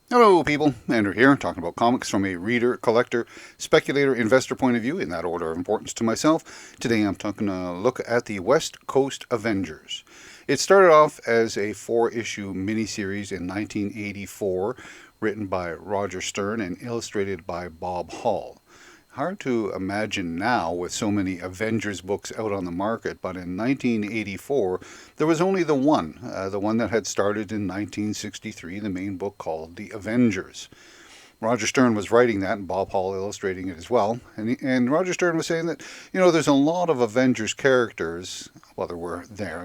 Hello, people. Andrew here, talking about comics from a reader, collector, speculator, investor point of view, in that order of importance to myself. Today I'm taking a look at the West Coast Avengers. It started off as a four-issue miniseries in 1984, written by Roger Stern and illustrated by Bob Hall. Hard to imagine now with so many Avengers books out on the market, but in 1984 there was only the one that had started in 1963, the main book called The Avengers. Roger Stern was writing that, and Bob Hall illustrating it as well. And Roger Stern was saying that, there's a lot of Avengers characters. Well, there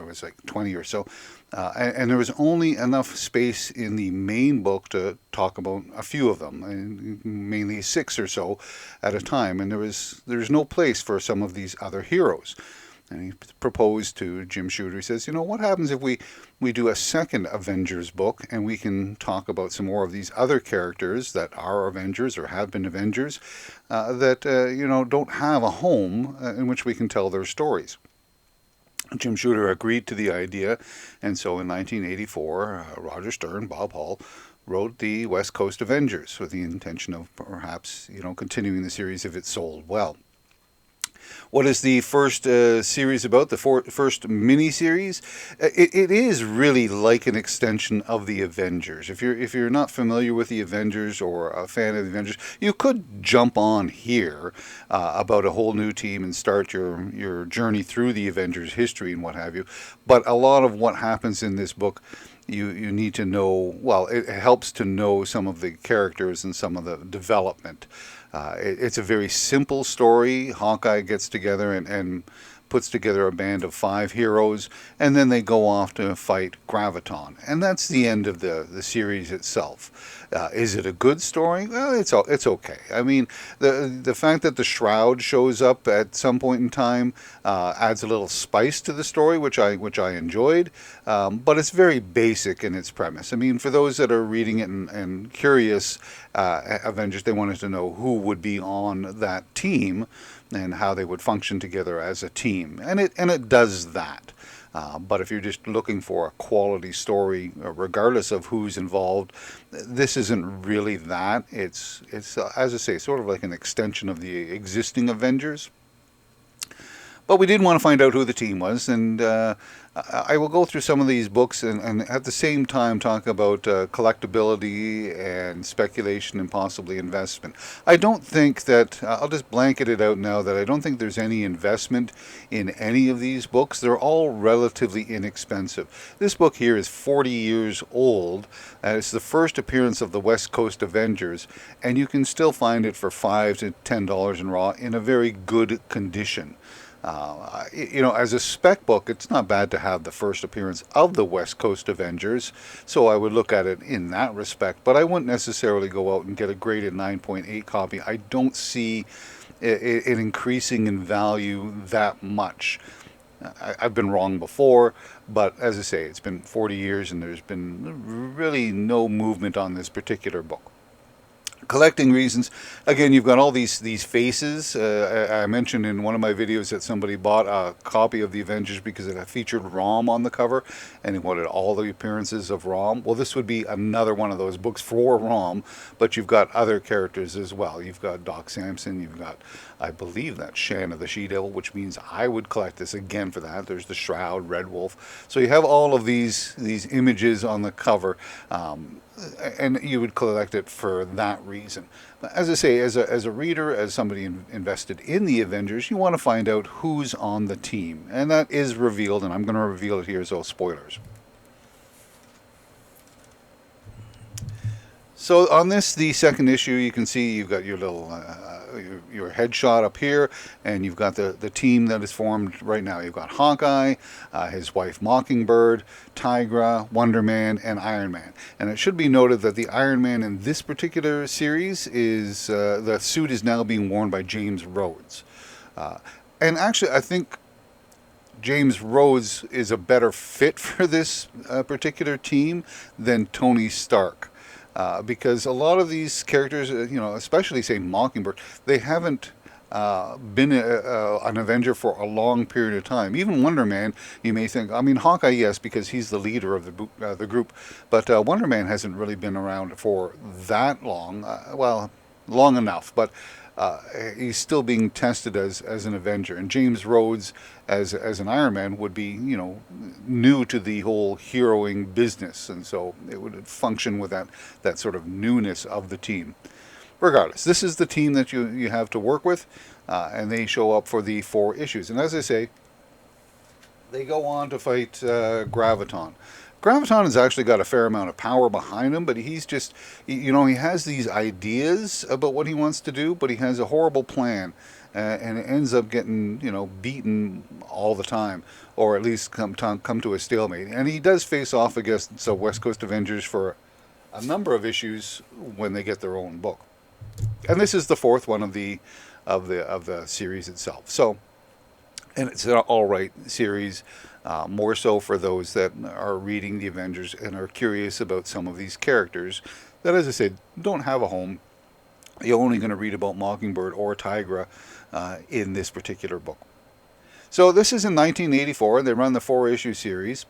was like 20 or so, and there was only enough space in the main book to talk about a few of them, and mainly six or so at a time. And there's no place for some of these other heroes. And he proposed to Jim Shooter. He says, what happens if we do a second Avengers book and we can talk about some more of these other characters that are Avengers or have been Avengers that, don't have a home in which we can tell their stories. Jim Shooter agreed to the idea, and so in 1984, Roger Stern, Bob Hall, wrote the West Coast Avengers with the intention of perhaps, continuing the series if it sold well. What is the first series about? First mini-series? It is really like an extension of the Avengers. If you're not familiar with the Avengers or a fan of the Avengers, you could jump on here about a whole new team and start your journey through the Avengers history and what have you. But a lot of what happens in this book you need to know. Well, it helps to know some of the characters and some of the development. It's a very simple story. Hawkeye gets together and puts together a band of 5 heroes, and then they go off to fight Graviton. And that's the end of the series itself. Is it a good story? Well, it's okay. I mean, the fact that the Shroud shows up at some point in time adds a little spice to the story, which I enjoyed. But it's very basic in its premise. I mean, for those that are reading it and curious, Avengers, they wanted to know who would be on that team and how they would function together as a team, and it does that. But if you're just looking for a quality story, regardless of who's involved, this isn't really that. It's as I say, sort of like an extension of the existing Avengers. But we did want to find out who the team was, and I will go through some of these books and at the same time talk about collectability and speculation and possibly investment. I don't think that, I'll just blanket it out now, that I don't think there's any investment in any of these books. They're all relatively inexpensive. This book here is 40 years old. It's the first appearance of the West Coast Avengers, and you can still find it for $5 to $10 in raw in a very good condition. As a spec book, it's not bad to have the first appearance of the West Coast Avengers, so I would look at it in that respect, but I wouldn't necessarily go out and get a graded 9.8 copy. I don't see it increasing in value that much. I've been wrong before, but as I say, it's been 40 years and there's been really no movement on this particular book. Collecting reasons. Again, you've got all these faces. I mentioned in one of my videos that somebody bought a copy of the Avengers because it featured Rom on the cover, and he wanted all the appearances of Rom. Well, this would be another one of those books for Rom, but you've got other characters as well. You've got Doc Samson. You've got, I believe, that Shanna the She-Devil, which means I would collect this again for that. There's the Shroud, Red Wolf. So you have all of these images on the cover. And you would collect it for that reason. But as I say, as a reader, as somebody invested in the Avengers, you want to find out who's on the team. And that is revealed, and I'm going to reveal it here, so spoilers. So on this, the second issue, you can see you've got your little your headshot up here, and you've got the team that is formed right now. You've got Hawkeye, his wife Mockingbird, Tigra, Wonder Man, and Iron Man. And it should be noted that the Iron Man in this particular series is the suit is now being worn by James Rhodes. And actually, I think James Rhodes is a better fit for this particular team than Tony Stark. Because a lot of these characters, especially say Mockingbird, they haven't been an Avenger for a long period of time. Even Wonder Man, you may think, I mean, Hawkeye, yes, because he's the leader of the group, but Wonder Man hasn't really been around for that long. Well, long enough, but he's still being tested as an Avenger. And James Rhodes as an Iron Man would be, new to the whole heroing business, and so it would function with that sort of newness of the team. Regardless, this is the team that you have to work with, and they show up for the 4 issues. And as I say, they go on to fight Graviton. Graviton has actually got a fair amount of power behind him, but he's just, he has these ideas about what he wants to do, but he has a horrible plan, and it ends up getting, beaten all the time, or at least come to a stalemate. And he does face off against the West Coast Avengers for a number of issues when they get their own book. And this is the 4th one of the series itself. So, and it's an all right series, more so for those that are reading the Avengers and are curious about some of these characters that, as I said, don't have a home. You're only going to read about Mockingbird or Tigra in this particular book. So this is in 1984, and they run the 4-issue series.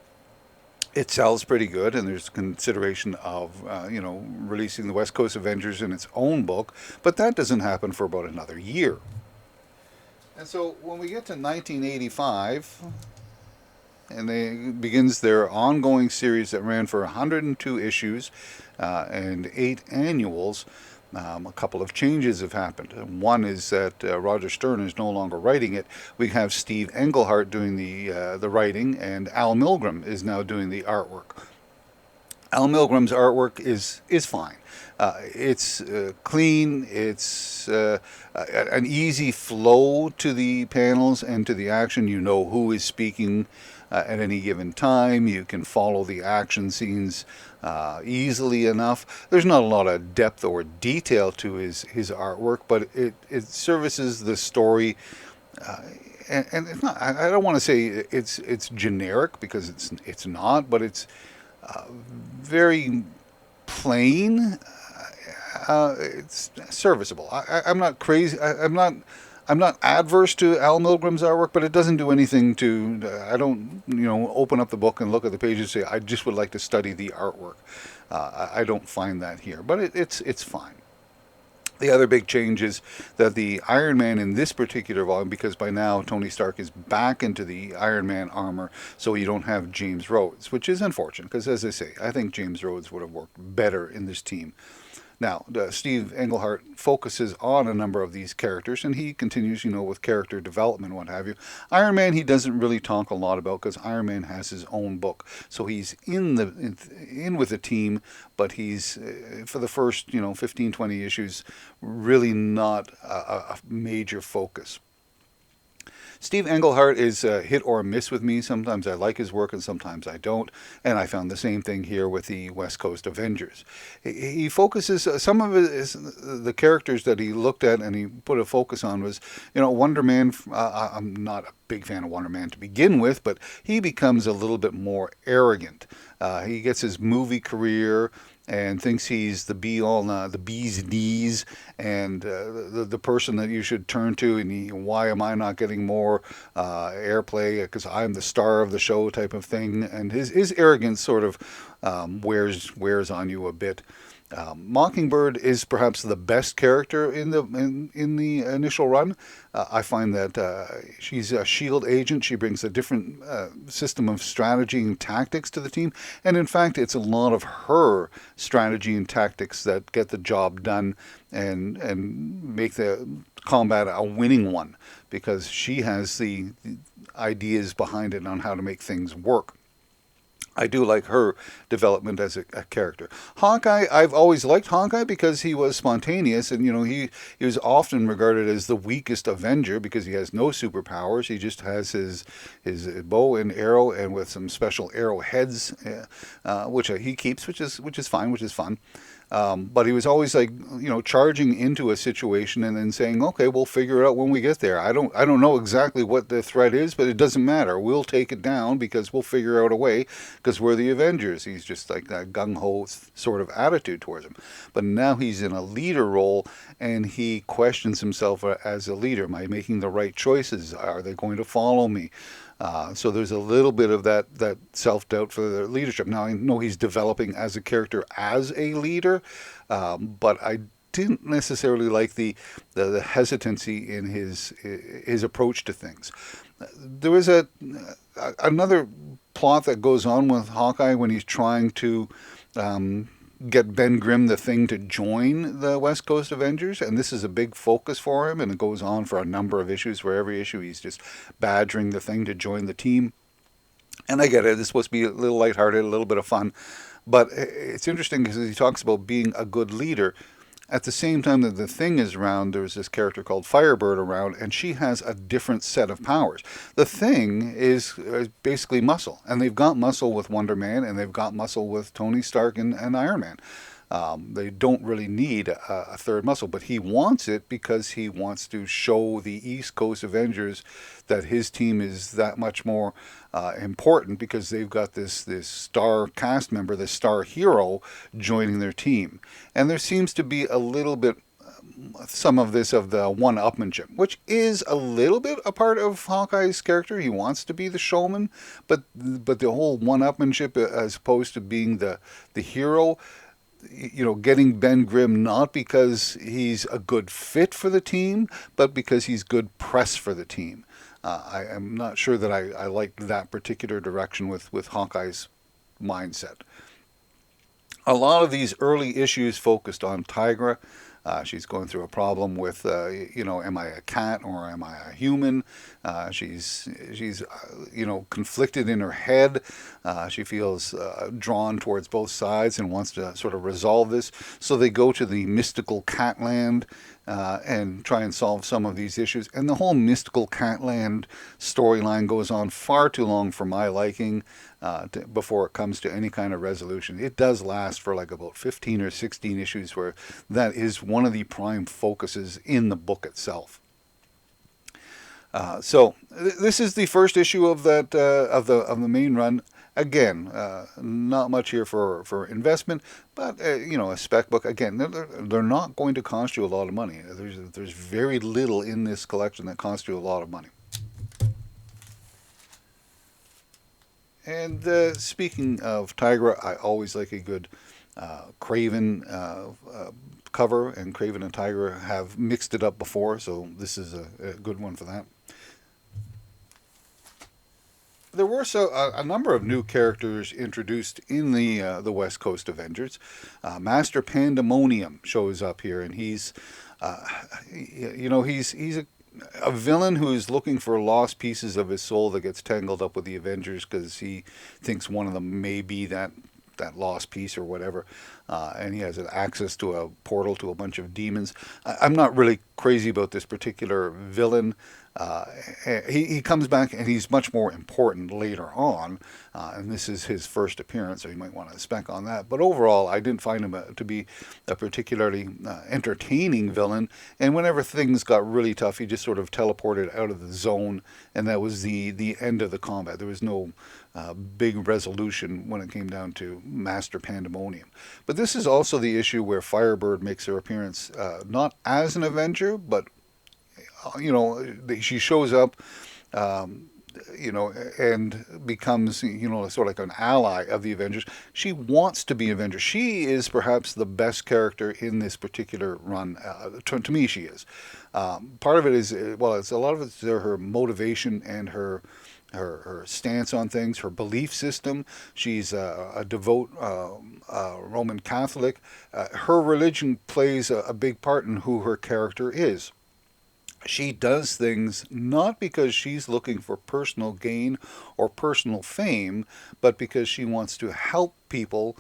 It sells pretty good, and there's consideration of, releasing the West Coast Avengers in its own book, but that doesn't happen for about another year. And so when we get to 1985, and they begins their ongoing series that ran for 102 issues and 8 annuals, a couple of changes have happened. One is that Roger Stern is no longer writing it. We have Steve Englehart doing the writing, and Al Milgrom is now doing the artwork. Al Milgrom's artwork is fine. It's clean. It's an easy flow to the panels and to the action. You know who is speaking at any given time. You can follow the action scenes easily enough. There's not a lot of depth or detail to his artwork, but it services the story. And it's not. I don't want to say it's generic, because it's not, but it's very plain. It's serviceable. I'm not crazy. I'm not adverse to Al Milgrom's artwork, but it doesn't do anything to. I don't, open up the book and look at the pages and say, I just would like to study the artwork. I don't find that here, but it's fine. The other big change is that the Iron Man in this particular volume, because by now Tony Stark is back into the Iron Man armor, so you don't have James Rhodes, which is unfortunate, because as I say, I think James Rhodes would have worked better in this team. Now, Steve Englehart focuses on a number of these characters, and he continues, with character development, what have you. Iron Man, he doesn't really talk a lot about, because Iron Man has his own book. So he's in with the team, but he's, for the first, 15, 20 issues, really not a major focus. Steve Englehart is hit or miss with me. Sometimes I like his work and sometimes I don't. And I found the same thing here with the West Coast Avengers. He focuses, some of the characters that he looked at and he put a focus on was, Wonder Man. I'm not a big fan of Wonder Man to begin with, but he becomes a little bit more arrogant. He gets his movie career and thinks he's the be-all, the bee's knees, and the person that you should turn to, and why am I not getting more airplay, because I'm the star of the show type of thing, and his arrogance sort of wears on you a bit. Mockingbird is perhaps the best character in the initial run. I find that she's a S.H.I.E.L.D. agent. She brings a different system of strategy and tactics to the team. And in fact, it's a lot of her strategy and tactics that get the job done and make the combat a winning one, because she has the ideas behind it on how to make things work. I do like her development as a character. Hawkeye, I've always liked Hawkeye because he was spontaneous, and he was often regarded as the weakest Avenger because he has no superpowers. He just has his bow and arrow, and with some special arrowheads, which he keeps, which is fine, which is fun. But he was always like, charging into a situation and then saying, "Okay, we'll figure it out when we get there. I don't know exactly what the threat is, but it doesn't matter. We'll take it down because we'll figure out a way because we're the Avengers." He's just like that gung ho sort of attitude towards him. But now he's in a leader role, and he questions himself as a leader. Am I making the right choices? Are they going to follow me? So there's a little bit of that self doubt for the leadership. Now I know he's developing as a character as a leader, but I didn't necessarily like the hesitancy in his approach to things. There was another plot that goes on with Hawkeye when he's trying to get Ben Grimm the Thing to join the West Coast Avengers, and this is a big focus for him, and it goes on for a number of issues where every issue he's just badgering the Thing to join the team. And I get it, it's supposed to be a little lighthearted, a little bit of fun, but it's interesting because he talks about being a good leader. At the same time that the Thing is around, there's this character called Firebird around, and she has a different set of powers. The Thing is basically muscle, and they've got muscle with Wonder Man, and they've got muscle with Tony Stark and Iron Man. They don't really need a third muscle, but he wants it because he wants to show the East Coast Avengers that his team is that much more important because they've got this star cast member, this star hero, joining their team. And there seems to be a little bit some of this of the one-upmanship, which is a little bit a part of Hawkeye's character. He wants to be the showman, but the whole one-upmanship as opposed to being the hero, getting Ben Grimm not because he's a good fit for the team, but because he's good press for the team. I am not sure that I like that particular direction with Hawkeye's mindset. A lot of these early issues focused on Tigra. She's going through a problem with, am I a cat or am I a human? She's conflicted in her head. She feels drawn towards both sides and wants to sort of resolve this. So they go to the mystical Catland and try and solve some of these issues. And the whole mystical Catland storyline goes on far too long for my liking before it comes to any kind of resolution. It does last for like about 15 or 16 issues where that is one of the prime focuses in the book itself. So this is the first issue of that of the main run. Again, not much here for investment, but a spec book. Again, they're not going to cost you a lot of money. There's very little in this collection that costs you a lot of money. And speaking of Tigra, I always like a good Craven cover, and Craven and Tigra have mixed it up before, so this is a good one for that. There were a number of new characters introduced in the West Coast Avengers. Master Pandemonium shows up here, and he's a villain who's looking for lost pieces of his soul that gets tangled up with the Avengers because he thinks one of them may be that lost piece or whatever, and he has access to a portal to a bunch of demons. I'm not really crazy about this particular villain. He comes back and he's much more important later on, and this is his first appearance, so you might want to spec on that. But overall, I didn't find him to be a particularly entertaining villain, and whenever things got really tough, he just sort of teleported out of the zone, and that was the end of the combat. There was no big resolution when it came down to Master Pandemonium. But this is also the issue where Firebird makes her appearance, not as an Avenger, but she shows up, and becomes, sort of like an ally of the Avengers. She wants to be an Avenger. She is perhaps the best character in this particular run. To me, she is. Part of it is, it's a lot of it's her motivation and her stance on things, her belief system. She's a devout Roman Catholic. Her religion plays a big part in who her character is. She does things not because she's looking for personal gain or personal fame, but because she wants to help people.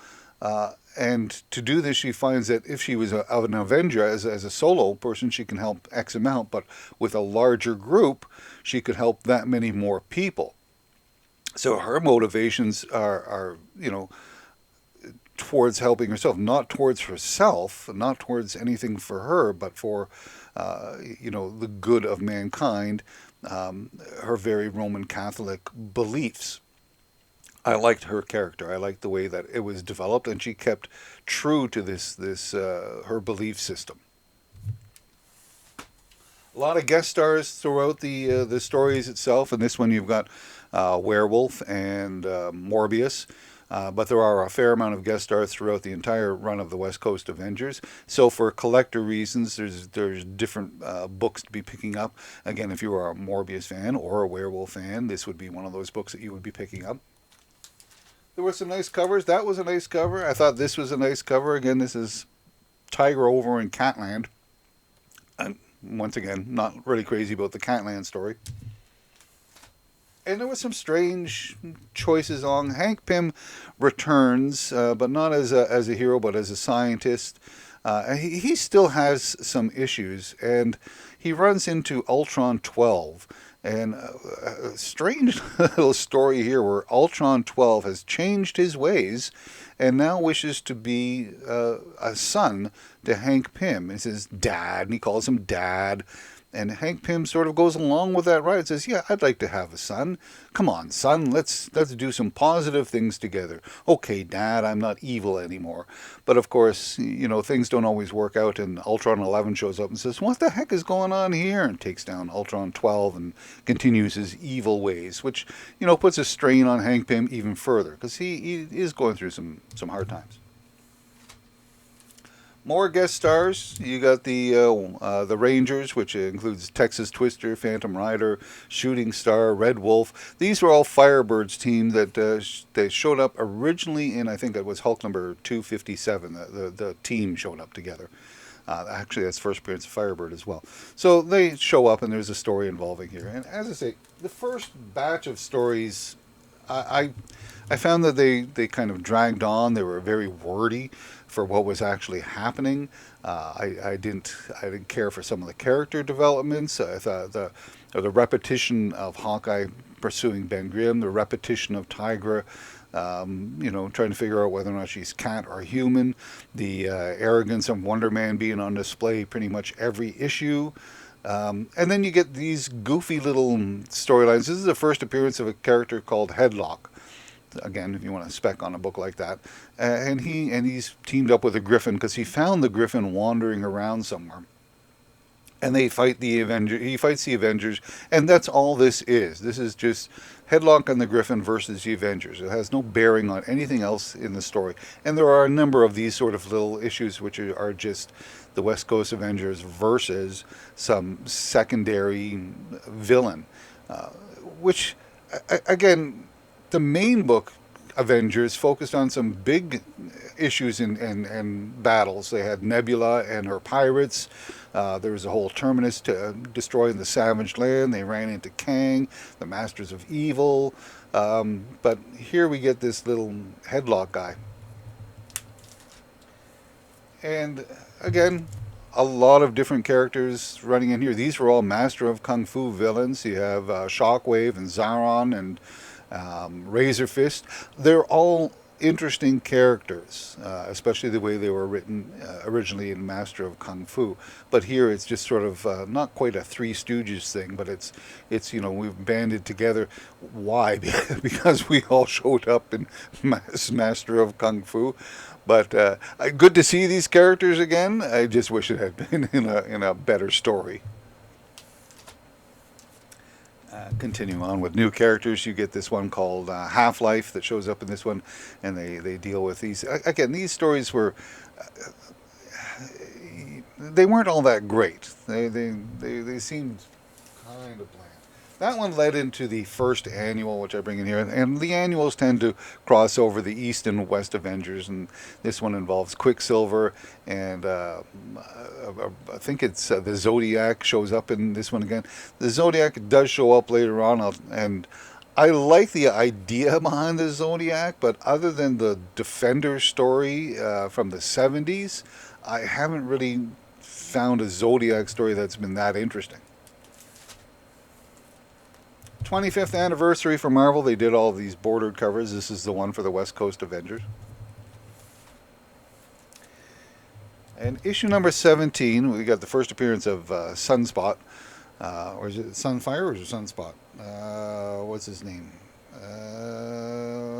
And to do this, she finds that if she was an Avenger as a solo person, she can help X amount, but with a larger group, she could help that many more people. So her motivations are towards helping herself, not towards herself, not towards anything for her, but for the good of mankind. Her very Roman Catholic beliefs. I liked her character. I liked the way that it was developed, and she kept true to this her belief system. A lot of guest stars throughout the stories itself. In this one, you've got Werewolf and Morbius. But there are a fair amount of guest stars throughout the entire run of the West Coast Avengers. So for collector reasons, there's different books to be picking up. Again, if you are a Morbius fan or a Werewolf fan, this would be one of those books that you would be picking up. There were some nice covers. That was a nice cover. I thought this was a nice cover. Again, this is Tiger over in Catland. And once again, not really crazy about the Catland story. And there was some strange choices on. Hank Pym returns, but not as a hero, but as a scientist. He still has some issues, and he runs into Ultron 12. And a strange little story here where Ultron 12 has changed his ways and now wishes to be a son to Hank Pym. He says, Dad, and he calls him Dad. And Hank Pym sort of goes along with that, right? And says, yeah, I'd like to have a son. Come on, son, let's do some positive things together. Okay, Dad, I'm not evil anymore. But of course, things don't always work out, and Ultron 11 shows up and says, what the heck is going on here? And takes down Ultron 12 and continues his evil ways, which, puts a strain on Hank Pym even further, because he is going through some hard times. More guest stars. You got the Rangers, which includes Texas Twister, Phantom Rider, Shooting Star, Red Wolf. These were all Firebirds team that they showed up originally in, I think it was Hulk number 257. The team showed up together. Actually, that's first appearance of Firebird as well. So they show up, and there's a story involving here. And as I say, the first batch of stories, I found that they kind of dragged on. They were very wordy for what was actually happening. I didn't care for some of the character developments. I thought the repetition of Hawkeye pursuing Ben Grimm, the repetition of Tigra, trying to figure out whether or not she's cat or human, the arrogance of Wonder Man being on display pretty much every issue. And then you get these goofy little storylines. This is the first appearance of a character called Headlock. Again, if you want to spec on a book like that, and he's teamed up with a Griffin because he found the Griffin wandering around somewhere, and they fight the Avengers. He fights the Avengers, and that's all this is. This is just Headlock and the Griffin versus the Avengers. It has no bearing on anything else in the story, and there are a number of these sort of little issues which are just the West Coast Avengers versus some secondary villain, which again. The main book, Avengers, focused on some big issues and battles. They had Nebula and her pirates. There was a whole Terminus to destroying the Savage Land. They ran into Kang, the Masters of Evil. But here we get this little Headlock guy. And again, a lot of different characters running in here. These were all Master of Kung Fu villains. You have Shockwave and Zaron and Razor Fist. They're all interesting characters, especially the way they were written originally in Master of Kung Fu. But here it's just sort of not quite a Three Stooges thing, but it's we've banded together. Why? Because we all showed up in Master of Kung Fu. But good to see these characters again. I just wish it had been in a better story. Continue on with new characters. You get this one called Half-Life that shows up in this one, and they deal with these. Again, these stories were they weren't all that great. They seemed kind of bland. That one led into the first annual, which I bring in here, and the annuals tend to cross over the East and West Avengers, and this one involves Quicksilver, and I think it's the Zodiac shows up in this one again. The Zodiac does show up later on, and I like the idea behind the Zodiac, but other than the Defender story from the 70s, I haven't really found a Zodiac story that's been that interesting. 25th anniversary for Marvel. They did all these bordered covers. This is the one for the West Coast Avengers. And issue number 17, we got the first appearance of Sunspot. Or is it Sunfire or is it Sunspot? What's his name?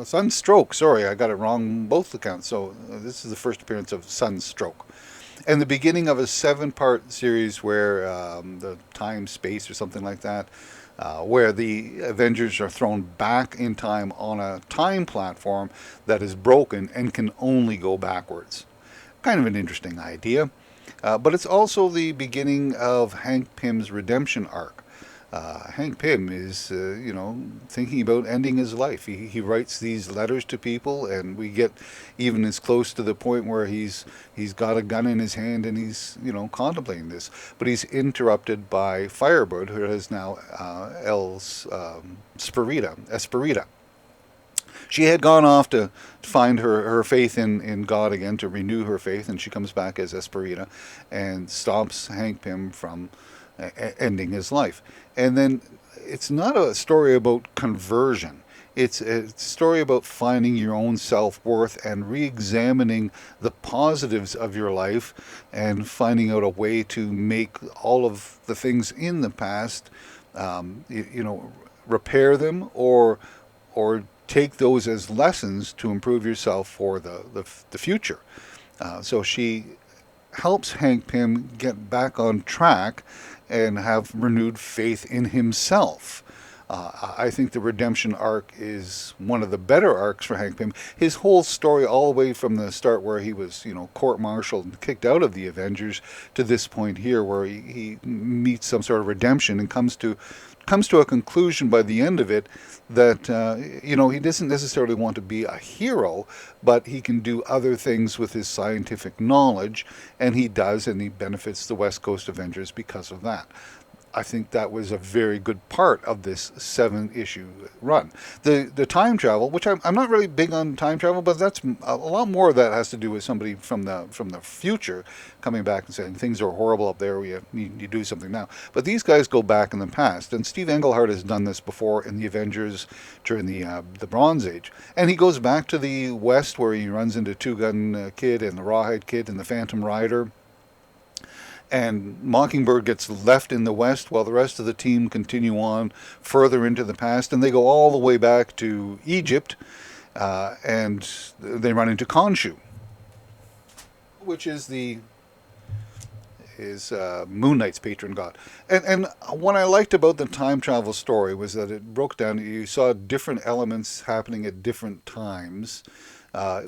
Sunstroke. Sorry, I got it wrong both accounts. So this is the first appearance of Sunstroke. And the beginning of a 7-part series where the time, space, or something like that, where the Avengers are thrown back in time on a time platform that is broken and can only go backwards. Kind of an interesting idea. But it's also the beginning of Hank Pym's redemption arc. Hank Pym is, thinking about ending his life. He writes these letters to people, and we get even as close to the point where he's got a gun in his hand and he's, contemplating this. But he's interrupted by Firebird, who is now Esperita. She had gone off to find her faith in God again, to renew her faith, and she comes back as Esperita and stops Hank Pym from ending his life. And then it's not a story about conversion. It's a story about finding your own self-worth and re-examining the positives of your life and finding out a way to make all of the things in the past, repair them or take those as lessons to improve yourself for the future. So she helps Hank Pym get back on track and have renewed faith in himself. I think the redemption arc is one of the better arcs for Hank Pym. His whole story, all the way from the start where he was, court-martialed and kicked out of the Avengers, to this point here where he meets some sort of redemption and comes to a conclusion by the end of it that he doesn't necessarily want to be a hero, but he can do other things with his scientific knowledge, and he does, and he benefits the West Coast Avengers because of that. I think that was a very good part of this 7-issue run. The time travel, which I'm not really big on time travel, but that's a lot more of that has to do with somebody from the future coming back and saying things are horrible up there. You need to do something now. But these guys go back in the past, and Steve Englehart has done this before in the Avengers during the Bronze Age, and he goes back to the West where he runs into Two Gun Kid and the Rawhide Kid and the Phantom Rider. And Mockingbird gets left in the West while the rest of the team continue on further into the past. And they go all the way back to Egypt, and they run into Khonshu, which is Moon Knight's patron god. And what I liked about the time travel story was that it broke down. You saw different elements happening at different times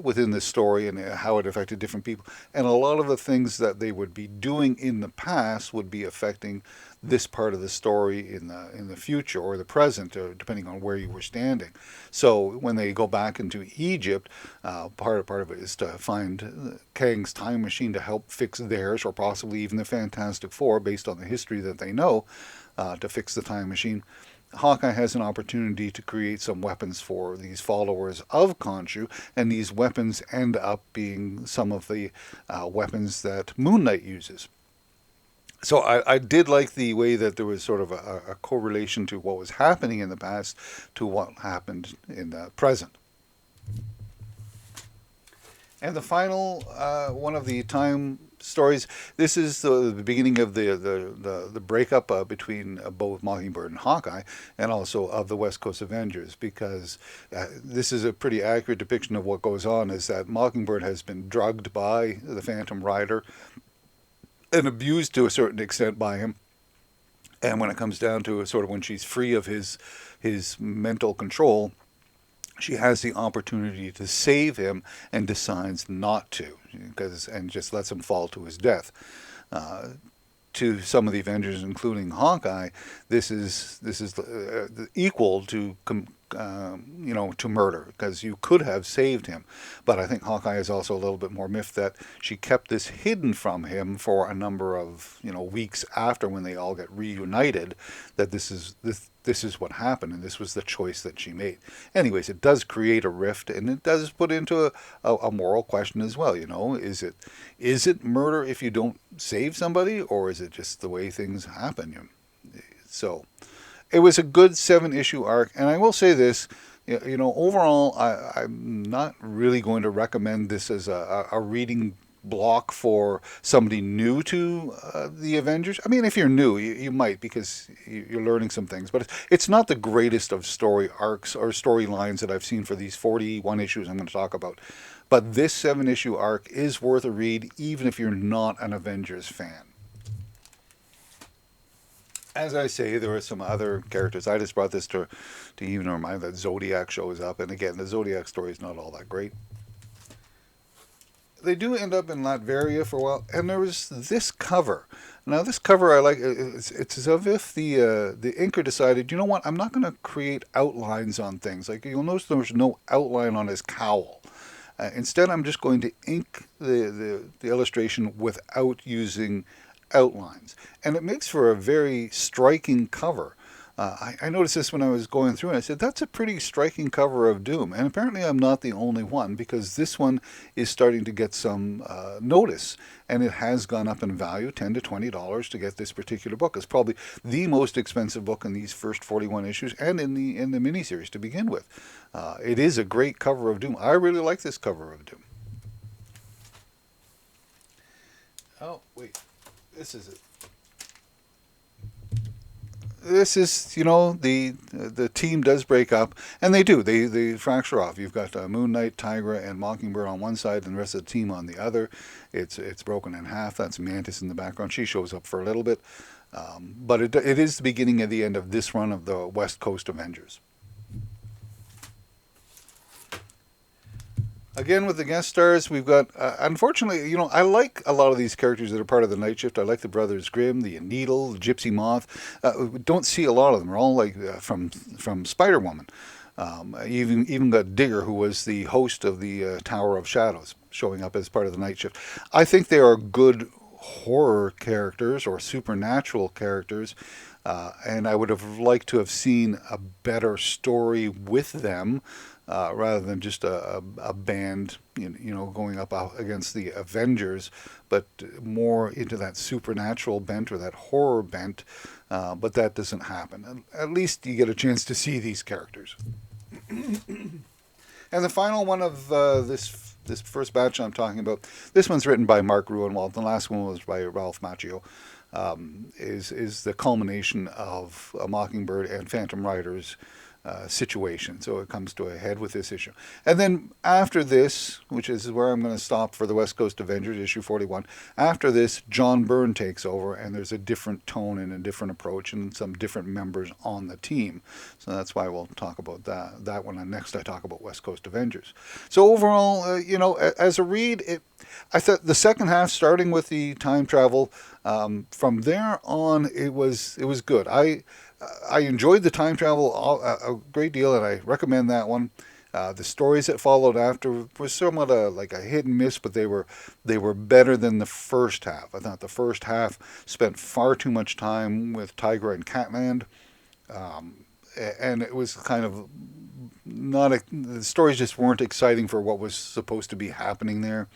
within the story and how it affected different people. And a lot of the things that they would be doing in the past would be affecting this part of the story in the future or the present, depending on where you were standing. So when they go back into Egypt, part of it is to find Kang's time machine to help fix theirs, or possibly even the Fantastic Four, based on the history that they know, to fix the time machine. Hawkeye has an opportunity to create some weapons for these followers of Khonshu, and these weapons end up being some of the weapons that Moon Knight uses. So I did like the way that there was sort of a correlation to what was happening in the past to what happened in the present. And the final one of the time stories. This is the beginning of the breakup between both Mockingbird and Hawkeye, and also of the West Coast Avengers, because this is a pretty accurate depiction of what goes on. Is that Mockingbird has been drugged by the Phantom Rider and abused to a certain extent by him. And when it comes down to it, sort of when she's free of his mental control, she has the opportunity to save him and decides not to, and just lets him fall to his death. To some of the Avengers, including Hawkeye, this is equal to to murder, because you could have saved him. But I think Hawkeye is also a little bit more miffed that she kept this hidden from him for a number of weeks after, when they all get reunited, that this is what happened, and this was the choice that she made. Anyways, it does create a rift, and it does put into a moral question as well. Is it murder if you don't save somebody, or is it just the way things happen? So it was a good 7-issue arc, and I will say this. Overall, I'm not really going to recommend this as a reading block for somebody new to the Avengers. I mean, if you're new, you might because you're learning some things, but it's not the greatest of story arcs or storylines that I've seen for these 41 issues I'm going to talk about. But this 7-issue arc is worth a read, even if you're not an Avengers fan. As I say, there are some other characters. I just brought this to even remind that Zodiac shows up, and again, the Zodiac story is not all that great. They do end up in Latveria for a while, and there was this cover. Now, this cover I like. It's as if the inker decided, you know what? I'm not going to create outlines on things. Like you'll notice, there's no outline on his cowl. Instead, I'm just going to ink the illustration without using outlines, and it makes for a very striking cover. I noticed this when I was going through, and I said, that's a pretty striking cover of Doom. And apparently I'm not the only one, because this one is starting to get some notice, and it has gone up in value, $10 to $20 to get this particular book. It's probably the most expensive book in these first 41 issues, and in the miniseries to begin with. It is a great cover of Doom. I really like this cover of Doom. Oh, wait. This is it. This is, the team does break up, and they do. They fracture off. You've got Moon Knight, Tigra, and Mockingbird on one side, and the rest of the team on the other. It's broken in half. That's Mantis in the background. She shows up for a little bit, but it is the beginning of the end of this run of the West Coast Avengers. Again, with the guest stars, we've got, unfortunately, I like a lot of these characters that are part of the Night Shift. I like the Brothers Grimm, the Needle, the Gypsy Moth. We don't see a lot of them. They're all like from Spider-Woman. Even got Digger, who was the host of the Tower of Shadows, showing up as part of the Night Shift. I think they are good horror characters or supernatural characters, and I would have liked to have seen a better story with them. Rather than just a band, going up against the Avengers, but more into that supernatural bent or that horror bent. But that doesn't happen. At least you get a chance to see these characters. And the final one of this first batch I'm talking about, this one's written by Mark Ruenwald. The last one was by Ralph Macchio. Is the culmination of a Mockingbird and Phantom Rider's situation. So it comes to a head with this issue. And then after this, which is where I'm going to stop for the West Coast Avengers, issue 41, after this, John Byrne takes over, and there's a different tone and a different approach and some different members on the team. So that's why we'll talk about that one. And next I talk about West Coast Avengers. So overall, as a read, I thought the second half, starting with the time travel, from there on, it was good. I enjoyed the time travel a great deal, and I recommend that one. The stories that followed after were somewhat like a hit and miss, but they were better than the first half. I thought the first half spent far too much time with Tigra and Catland, and it was kind of the stories just weren't exciting for what was supposed to be happening there.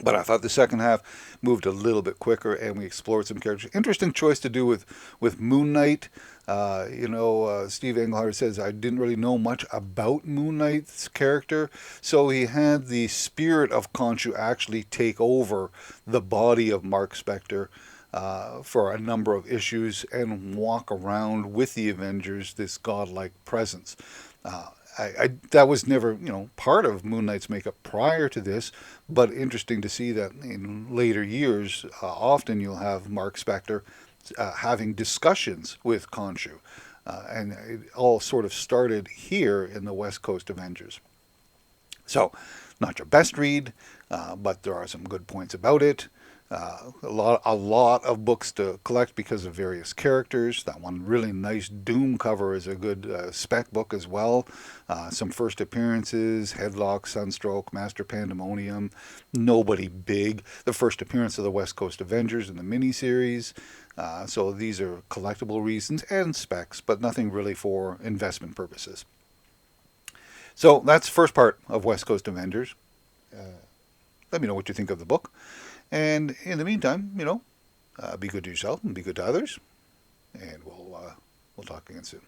But I thought the second half moved a little bit quicker, and we explored some characters. Interesting choice to do with Moon Knight. Steve Englehart says, I didn't really know much about Moon Knight's character, so he had the spirit of Khonshu actually take over the body of Mark Spector for a number of issues and walk around with the Avengers, this godlike presence. That was never, part of Moon Knight's makeup prior to this, but interesting to see that in later years, often you'll have Mark Spector having discussions with Khonshu. And it all sort of started here in the West Coast Avengers. So, not your best read, but there are some good points about it. A lot of books to collect because of various characters. That one really nice Doom cover is a good spec book as well. Some first appearances: Headlock, Sunstroke, Master Pandemonium. Nobody big. The first appearance of the West Coast Avengers in the miniseries. So these are collectible reasons and specs, but nothing really for investment purposes. So that's the first part of West Coast Avengers. Let me know what you think of the book. And in the meantime, be good to yourself and be good to others. And we'll talk again soon.